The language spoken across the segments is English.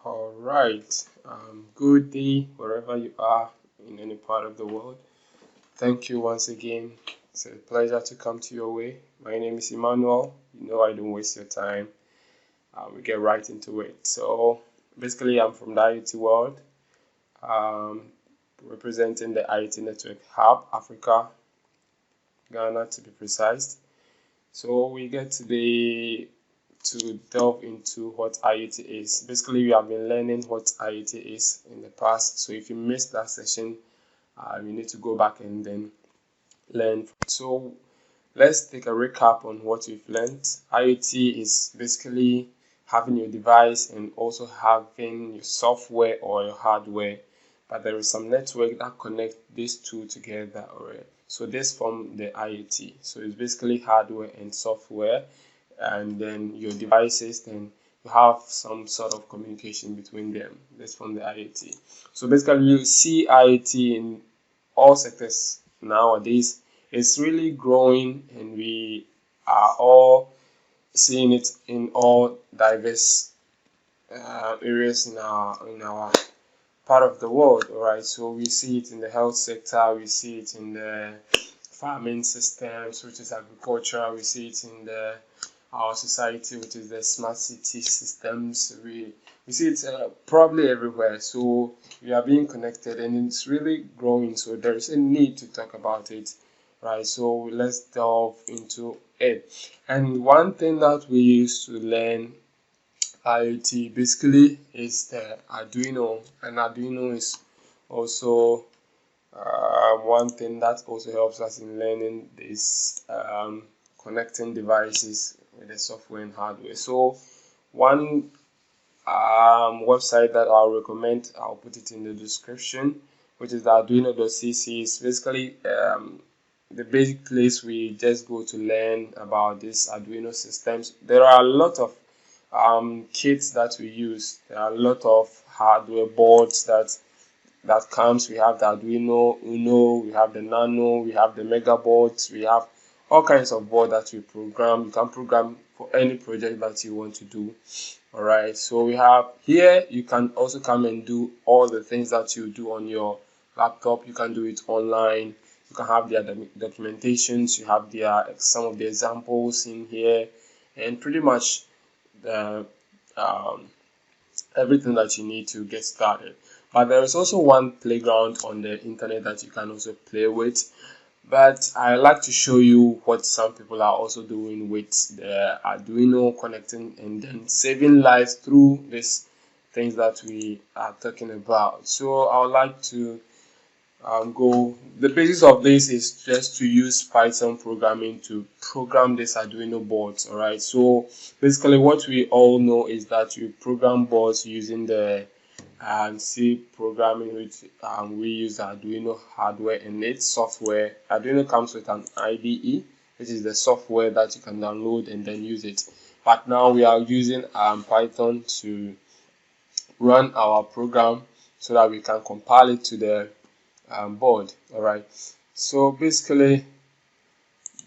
All right. Good day wherever you are in any part of the world. Thank you once again. It's a pleasure to come to your way. My name is Emmanuel. You know I don't waste your time. We get right into it. So basically, I'm from the IoT world, um, representing the IoT Network Hub Africa, Ghana to be precise. So we get today to delve into what IoT is. Basically, we have been learning what IoT is in the past. So if you missed that session, you need to go back and then learn. So let's take a recap on what we've learned. IoT is basically having your device and also having your software or your hardware, but there is some network that connects these two together. Alright. So this form the IoT. So it's basically hardware and software, and then your devices. Then you have some sort of communication between them. This from the IoT. So basically, you see IoT in all sectors nowadays. It's really growing, and we are all seeing it in all diverse areas in our part of the world. All right, so we see it in the health sector, we see it in the farming systems, which is agriculture, we see it in our society, which is the smart city systems. We see it probably everywhere. So we are being connected, and it's really growing. So there is a need to talk about it, right? So let's delve into it. And one thing that we used to learn IoT basically is the Arduino, and Arduino is also one thing that also helps us in learning this connecting devices with the software and hardware. So one website that I'll recommend, I'll put it in the description, which is the Arduino.cc. It's basically the basic place we just go to learn about these Arduino systems. There are a lot of kits that we use. There are a lot of hardware boards that comes. We have the Arduino Uno, we have the Nano, we have the Mega boards, we have all kinds of board that we program. You can program for any project that you want to do. All right, so we have here, you can also come and do all the things that you do on your laptop. You can do it online. You can have their documentations, you have their some of the examples in here, and pretty much the everything that you need to get started. But there is also one playground on the internet that you can also play with. But I like to show you what some people are also doing with the Arduino, connecting and then saving lives through these things that we are talking about. So I would like to go. The basis of this is just to use Python programming to program this Arduino boards. All right. So basically, what we all know is that you program boards using the C programming, which we use Arduino hardware and its software. Arduino comes with an IDE, which is the software that you can download and then use it. But now we are using Python to run our program so that we can compile it to the board. All right. So basically,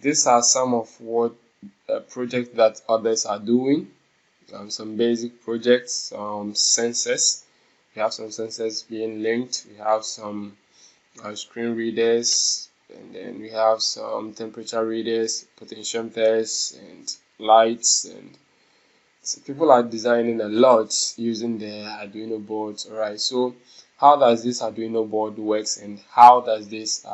these are some of what projects that others are doing. Some basic projects, some sensors. We have some sensors being linked. We have some screen readers, and then we have some temperature readers, potentiometers, and lights. And so people are designing a lot using the Arduino boards. All right. So how does this Arduino board works, and how does this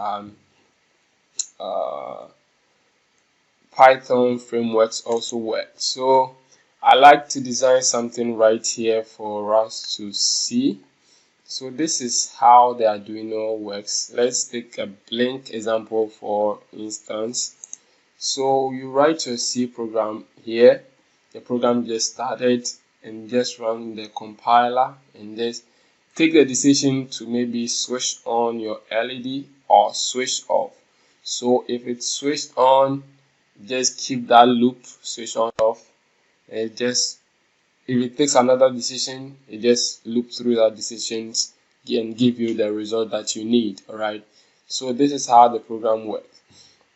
Python frameworks also work? So I like to design something right here for us to see. So this is how the Arduino works. Let's take a blank example for instance. So you write your C program here. The program just started, and just run the compiler and just take the decision to maybe switch on your LED or switch off. So if it's switched on, just keep that loop switch on off. It just, if it takes another decision, it just loop through that decisions and give you the result that you need. All right. So this is how the program works.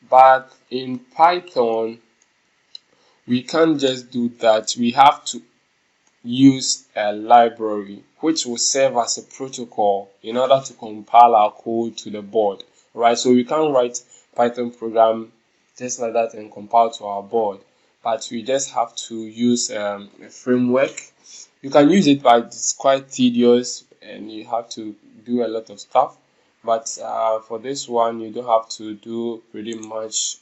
But in Python, we can't just do that. We have to use a library which will serve as a protocol in order to compile our code to the board, right? So we can't write Python program just like that and compile to our board, but we just have to use a framework. You can use it, but it's quite tedious and you have to do a lot of stuff. But for this one, you don't have to do pretty much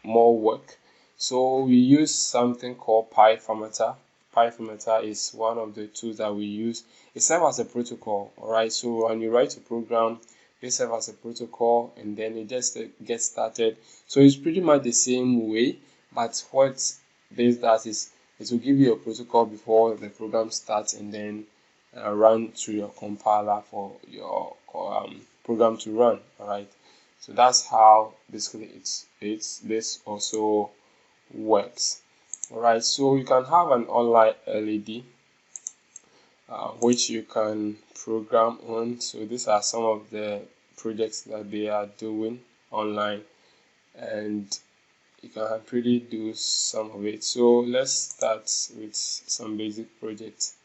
more work. So we use something called PyFormatter. PyFormatter is one of the tools that we use. It serves as a protocol, alright? So when you write a program, it serves as a protocol and then it just gets started. So it's pretty much the same way, but what this does is it will give you a protocol before the program starts and then run through your compiler for your program to run, alright? So that's how basically this also works. Alright, so you can have an online LED which you can program on. So these are some of the projects that they are doing online, and you can pretty do some of it. So let's start with some basic projects.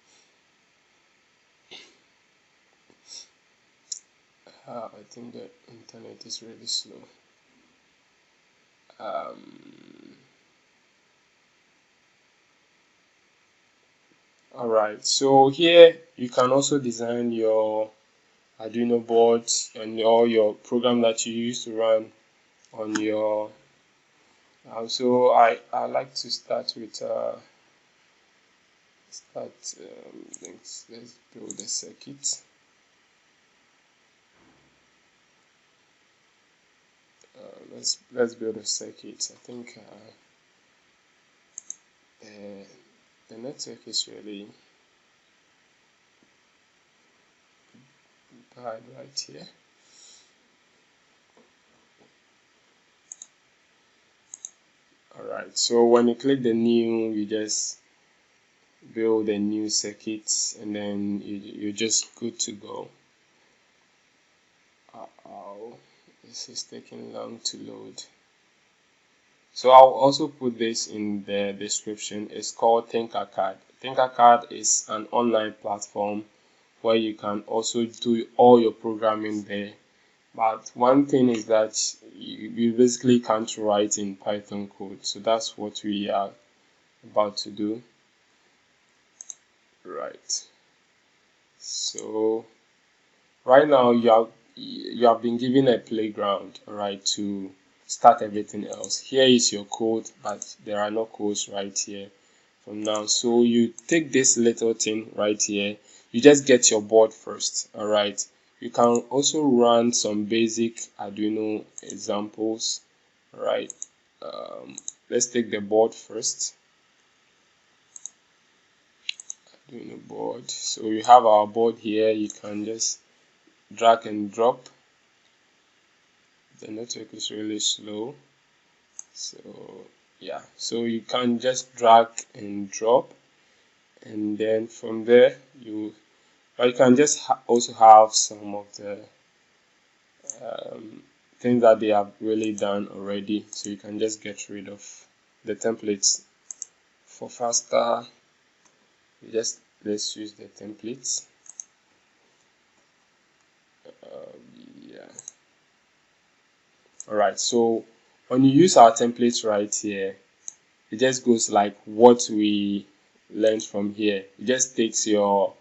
I think the internet is really slow. Alright, so here you can also design your Arduino boards and all your program that you use to run on your so I like to start with let's build a circuit. Let's build a circuit. I think the network is really bad right here. Alright, so when you click the new, you just build a new circuit and then you're just good to go. This is taking long to load. So I'll also put this in the description. It's called Thinkercad. Thinkercad is an online platform where you can also do all your programming there. But one thing is that you basically can't write in Python code. So that's what we are about to do. Right. So right now you have been given a playground, right, to start everything else. Here is your code, but there are no codes right here from now. So you take this little thing right here. You just get your board first, alright. You can also run some basic Arduino examples, right? Let's take the board first. Arduino board. So we have our board here. You can just drag and drop. The network is really slow, so yeah, so you can just drag and drop, and then from there you can just also have some of the things that they have really done already, so you can just get rid of the templates. For faster, let's use the templates. Yeah. Alright, so when you use our templates right here, it just goes like what we learned from here. It just takes your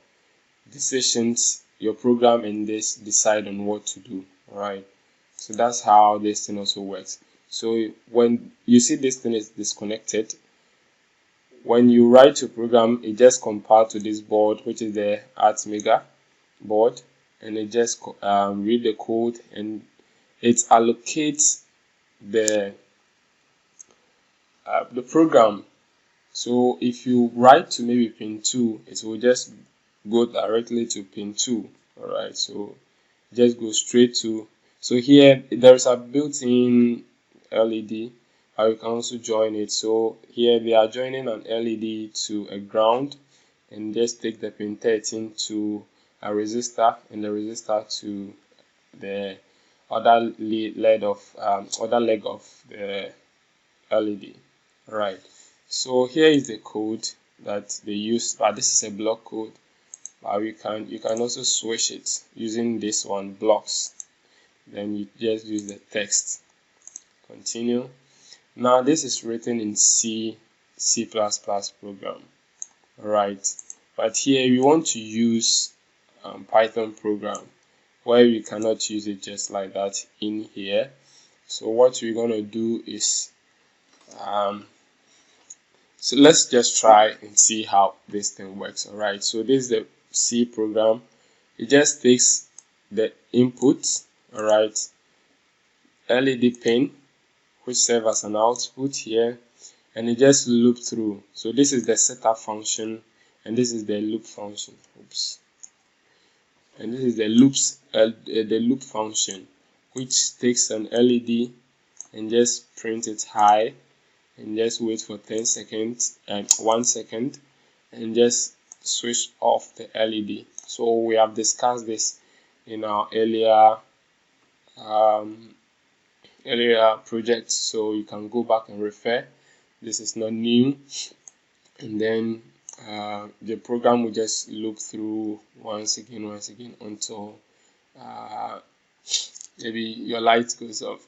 decisions, your program, and this decide on what to do. Alright, so that's how this thing also works. So when you see this thing is disconnected, when you write your program, it just compiles to this board, which is the Artmega board, and it just read the code and it allocates the program. So if you write to maybe pin 2, it will just go directly to pin 2. Alright, so just go straight to. So here there's a built-in LED, or you can also join it. So here they are joining an LED to a ground, and just take the pin 13 to a resistor, and the resistor to the other leg of the LED. Right. So here is the code that they use, but this is a block code. But you can also switch it using this one, blocks. Then you just use the text. Continue. Now this is written in C program. Alright, but here we want to use Python program where we cannot use it just like that in here. So what we're gonna do is so let's just try and see how this thing works. Alright, so this is the C program. It just takes the input, alright, LED pin, which serves as an output here, and it just loop through. So this is the setup function, and this is the loop function. Oops. And this is the loop function, which takes an LED and just print it high, and just wait for 10 seconds and 1 second, and just switch off the LED. So we have discussed this in our earlier projects, so you can go back and refer. This is not new. And then the program will just loop through once again until maybe your light goes off.